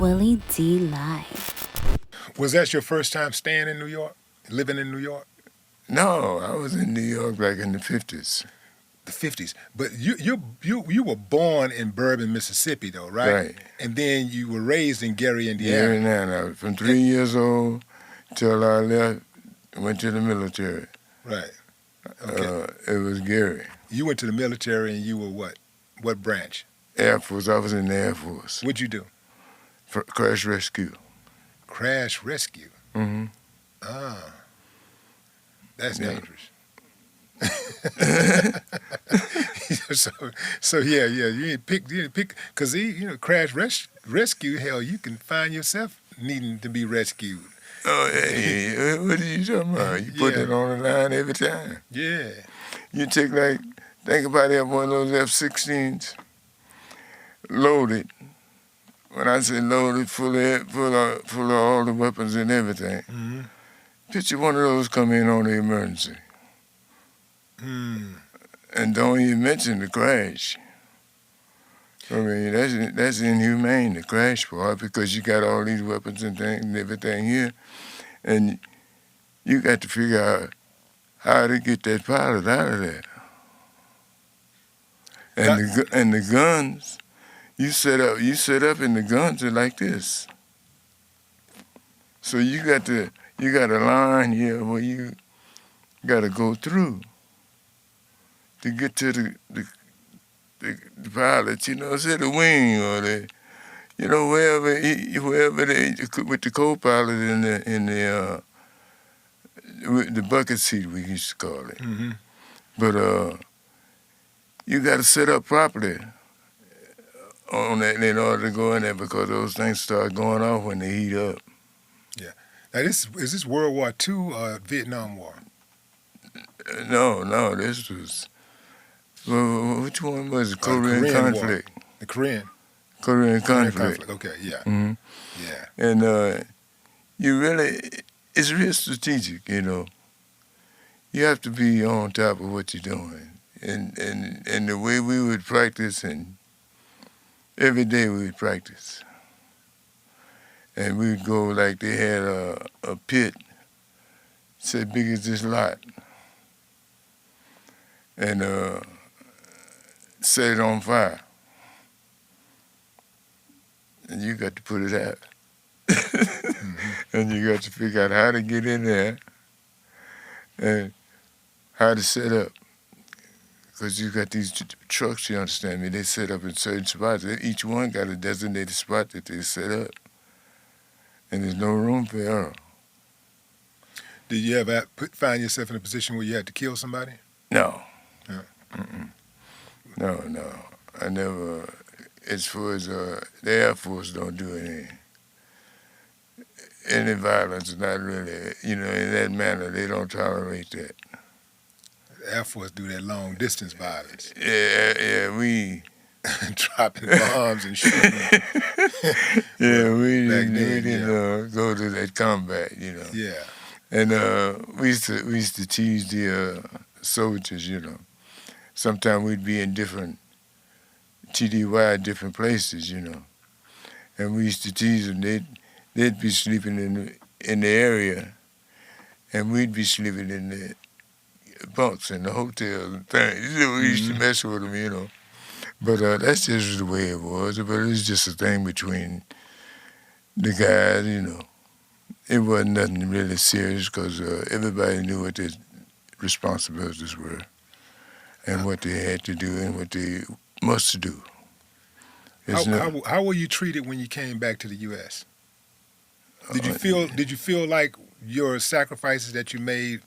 Willie D. Live. Was that your first time staying in New York? Living in New York? No, I was in New York back in the 50s. The 50s. But you were born in Bourbon, Mississippi, though, right? Right. And then you were raised in Gary, Yeah, Indiana. Indiana. From 3 years old till I left, went to the military. Right. Okay. It was Gary. You went to the military and you were what? What branch? Air Force. I was in the Air Force. What'd you do? Crash rescue. Crash rescue. Mm-hmm. Ah. That's Yeah. dangerous. so yeah, you didn't pick, because crash rescue. Hell, you can find yourself needing to be rescued. Oh, hey, what are you talking about? You put it on the line every time. Yeah. You think about it, one of those F-16s, loaded. When I say loaded, full of all the weapons and everything. Mm-hmm. Picture one of those come in on the emergency. Mm. And don't even mention the crash. I mean, that's inhumane, the crash part, because you got all these weapons and things and everything here, and you got to figure out how to get that pilot out of there. And the guns, you set up and the guns are like this. So you got a line here where you got to go through to get to the pilot, say the wing or wherever they with the co-pilot in the bucket seat, we used to call it. Mm-hmm. But you got to set up properly on that in order to go in there, because those things start going off when they heat up. Yeah. Now is this World War II or Vietnam War? No, this was. Well, which one was it? Korean conflict. War. The Korean conflict. Okay, yeah. Mm-hmm. Yeah. And it's real strategic, You have to be on top of what you're doing. And the way we would practice, and every day we would practice. And we'd go like they had a pit, say big as this lot. And set it on fire. And you got to put it out. Mm-hmm. And you got to figure out how to get in there and how to set up. Because you got these trucks, you understand me, they set up in certain spots. Each one got a designated spot that they set up. And there's no room for error. Did you ever find yourself in a position where you had to kill somebody? No. Yeah. No. I never, as far as the Air Force don't do any violence, not really, in that manner. They don't tolerate that. The Air Force do that long distance violence. Yeah, we... dropping bombs and shooting. Yeah, we didn't go to that combat, Yeah. And we used to tease the soldiers, Sometimes we'd be in different TDY, different places, And we used to tease them. They'd be sleeping in the area, and we'd be sleeping in the bunks in the hotel and things. We used to mess with them, But that's just the way it was. But it was just a thing between the guys, It wasn't nothing really serious, because everybody knew what their responsibilities were and what they had to do and what they must do. How were you treated when you came back to the U.S.? Did you feel like your sacrifices that you made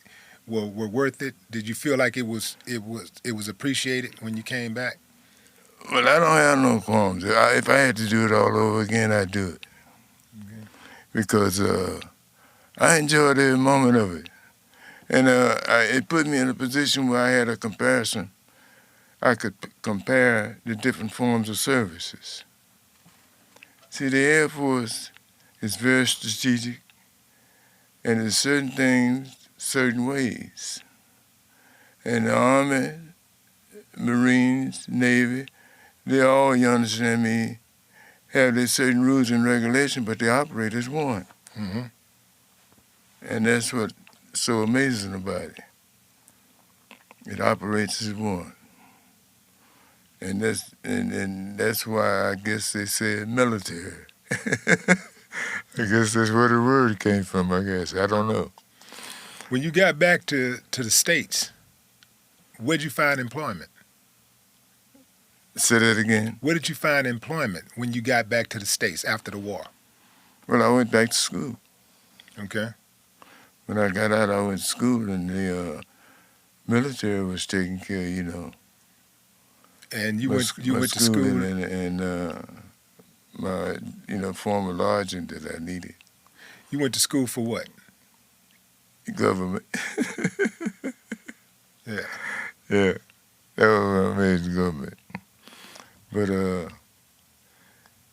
were worth it? Did you feel like it was appreciated when you came back? Well, I don't have no qualms. If I had to do it all over again, I'd do it. Okay. Because I enjoyed every moment of it. And it put me in a position where I had a comparison. I could compare the different forms of services. See, the Air Force is very strategic, and there's certain things, certain ways. And the Army, Marines, Navy, they all, you understand me, have their certain rules and regulations, but they operate as one. Mm-hmm. And that's what's so amazing about it. It operates as one. And that's why I guess they say military. I guess that's where the word came from, I guess. I don't know. When you got back to the States, where'd you find employment? Say that again. Where did you find employment when you got back to the States after the war? Well, I went back to school. Okay. When I got out, I went to school, and the military was taking care, you know. And you went to school and my former lodging that I needed. You went to school for what? Government. Yeah. Yeah, that was my major government. But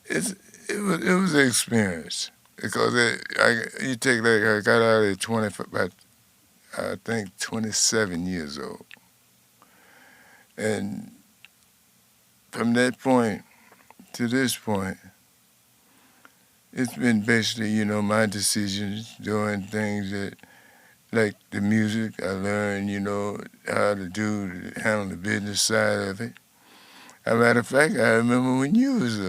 it was an experience because I got out at about I think 27 years old, and from that point to this point, it's been basically my decisions doing things that. Like the music, I learned, how to handle the business side of it. As a matter of fact, I remember when you was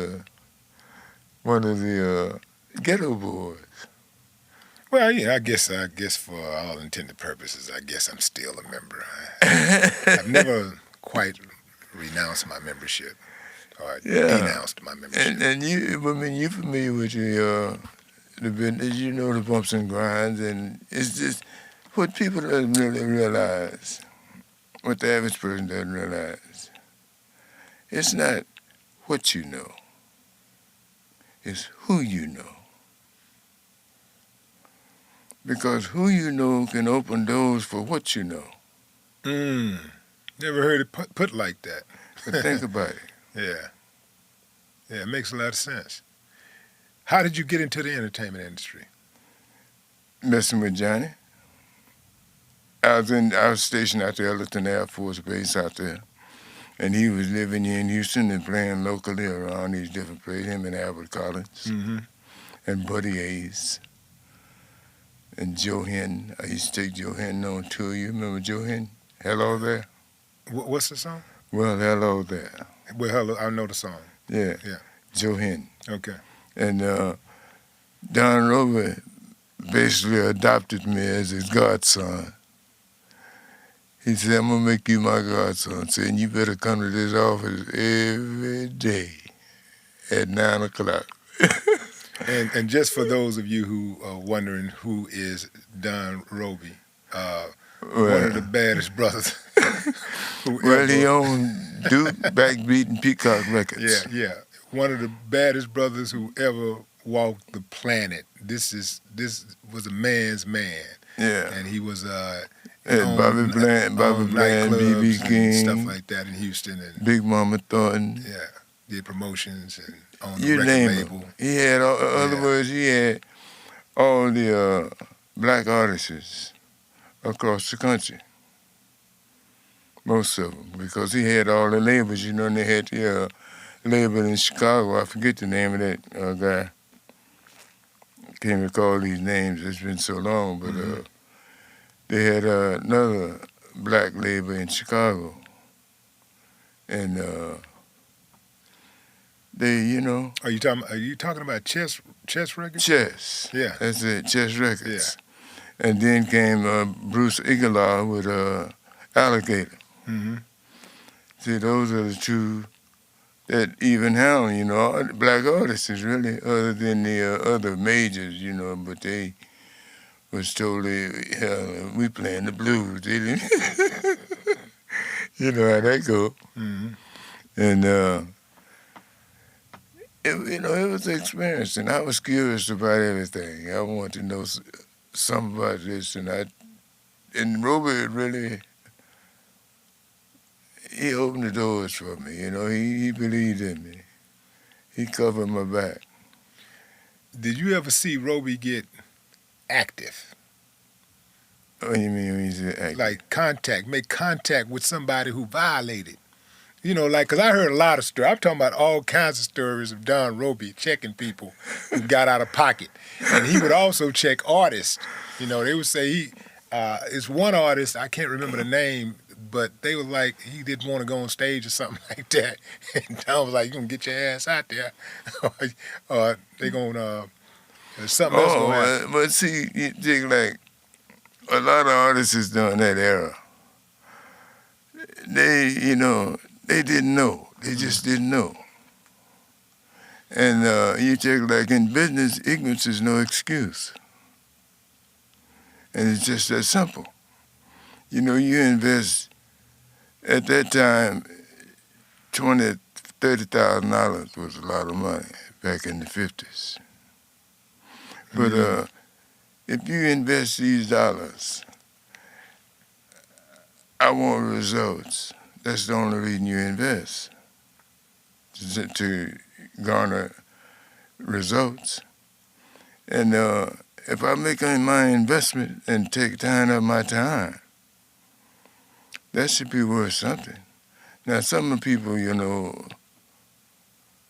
one of the ghetto boys. Well, yeah, I guess for all intended purposes, I guess I'm still a member. I've never quite renounced my membership or denounced my membership. And you familiar with the business, the bumps and grinds, and it's just. What people don't really realize, what the average person doesn't realize, it's not what you know, it's who you know. Because who you know can open doors for what you know. Never heard it put like that. But think about it. Yeah. Yeah, it makes a lot of sense. How did you get into the entertainment industry? Messing with Johnny. I was stationed at the Ellerton Air Force Base out there, and he was living here in Houston and playing locally around these different places, him and Albert Collins, and Buddy Hayes, and Joe Henn. I used to take Joe Henn on tour. You remember Joe Henn? Hello There? What's the song? Well, Hello There. Well, hello, I know the song. Yeah. Joe Henn. Okay. And Don Rover basically adopted me as his godson. He said, I'm going to make you my godson, saying you better come to this office every day at 9 o'clock. And just for those of you who are wondering who is Don Roby, one of the baddest brothers. Well, he owned Duke, Backbeat, and Peacock Records. Yeah. One of the baddest brothers who ever walked the planet. This was a man's man. Yeah. And he was Bobby Bland, B.B. King, stuff like that in Houston, and Big Mama Thornton. Yeah, did promotions and on you the name record label. He had, other words, he had all the black artists across the country. Most of them, because he had all the labels, and they had the label in Chicago. I forget the name of that guy. Can't recall these names. It's been so long, but they had another black label in Chicago, and they, Are you talking about Chess Records? Chess. Yeah. That's it, Chess Records. Yeah. And then came Bruce Igalaw with Alligator. Mm-hmm. See, those are the two that even handle, all the black artists really, other than the other majors, but they was totally, we playing the blues, they didn't. You know how that go. Mm-hmm. And, it was an experience, and I was curious about everything. I wanted to know something about this, and Robert really, he opened the doors for me, he believed in me. He covered my back. Did you ever see Roby get active? What do you mean when you say active? Like make contact with somebody who violated, You know, like, because I heard a lot of stories. I'm talking about all kinds of stories of Don Roby checking people who got out of pocket. And he would also check artists. You know, they would say it's one artist, I can't remember the name, but they were like, he didn't want to go on stage or something like that. And Don was like, you're going to get your ass out there. Or they going to, there's something else going to happen. But see, you think like a lot of artists during that era, they, you know, they didn't know. They just didn't know. And you check like in business, ignorance is no excuse. And it's just that simple. You know, you invest, at that time, $20,000, $30,000 was a lot of money back in the 50s. But if you invest these dollars, I want results. That's the only reason you invest, to garner results. And if I make my investment and take time of my time, that should be worth something. Now, some of the people, you know,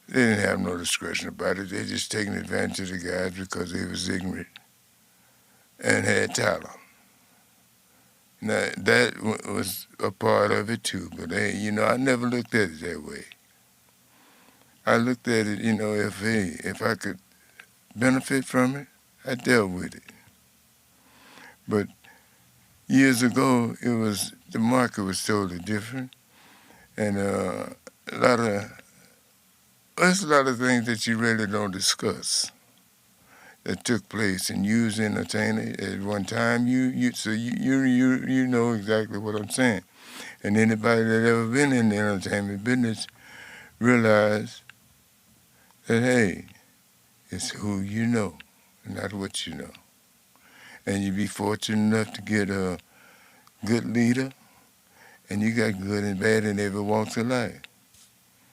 they didn't have no discretion about it. They just taking advantage of the guys because they was ignorant and had talent. Now, that was a part of it too, but you know, I never looked at it that way. I looked at it, you know, if I could benefit from it, I dealt with it. But years ago, the market was totally different, and there's a lot of things that you really don't discuss that took place, and you was entertainer at one time. You know exactly what I'm saying. And anybody that ever been in the entertainment business realize that, hey, it's who you know, not what you know. And you be fortunate enough to get a good leader, and you got good and bad in every walk of life.